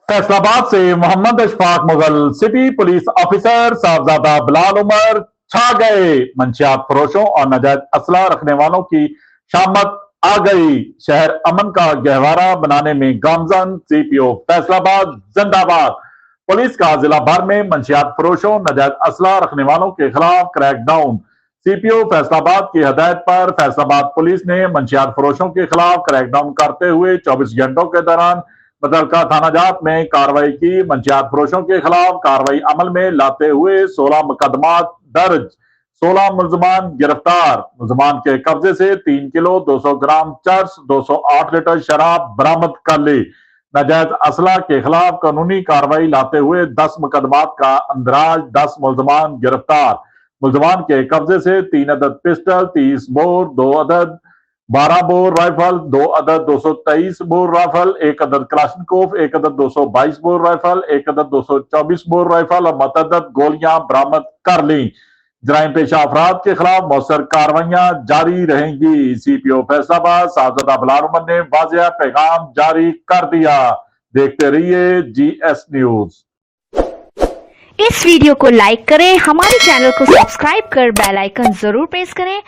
फैसलाबाद से Mohammad Ashfaq Mughal city police officer Sahibzada Bilal Umar छा गए। मंशियात फरोशों और नाजायज असला रखने वालों की शामत आ गई। शहर अमन का गहवारा बनाने में गामजन। सीपीओ फैसलाबाद जिंदाबाद। पुलिस का जिला भर में मंशियात फरोशों नाजायज असला रखने वालों के खिलाफ क्रैकडाउन। सीपीओ फैसलाबाद की हदायत पर फैसलाबाद पुलिस ने मंशियात फरोशों के खिलाफ क्रैकडाउन करते हुए 24 घंटों के दौरान मुतल्लिका थानाजात में कार्रवाई की। मंशियात फरोशों के खिलाफ कार्रवाई अमल में लाते हुए 16 मुकदमात दर्ज, 16 मुलजमान गिरफ्तार। मुलजमान के कब्जे से 3 किलो 200 ग्राम चर्स, 208 लीटर शराब बरामद कर ली। नाजायज असला के खिलाफ कानूनी कार्रवाई लाते हुए 10 मुकदमात का अंदराज, 10 मुलजमान गिरफ्तार। मुलजमान के कब्जे से 3 अदद पिस्टल, 30 बोर, 2 अदद 12 बोर राइफल, 2 अदद 223 बोर राइफल, 1 अदद कलाशनकोफ, 1 अदद 222 बोर राइफल, 1 अदद 224 बोर राइफल और मतअदद गोलियां बरामद कर ली। जराइम पेशा अफराद के खिलाफ मौसर कार्रवाइयां जारी रहेंगी। सीपीओ फैसलाबाद साहबजादा बिलाल उमर ने वाज़ेह पैगाम जारी कर दिया। देखते रहिए GS न्यूज। इस वीडियो को लाइक करें, हमारे चैनल को सब्सक्राइब कर बेल आइकन जरूर प्रेस करें।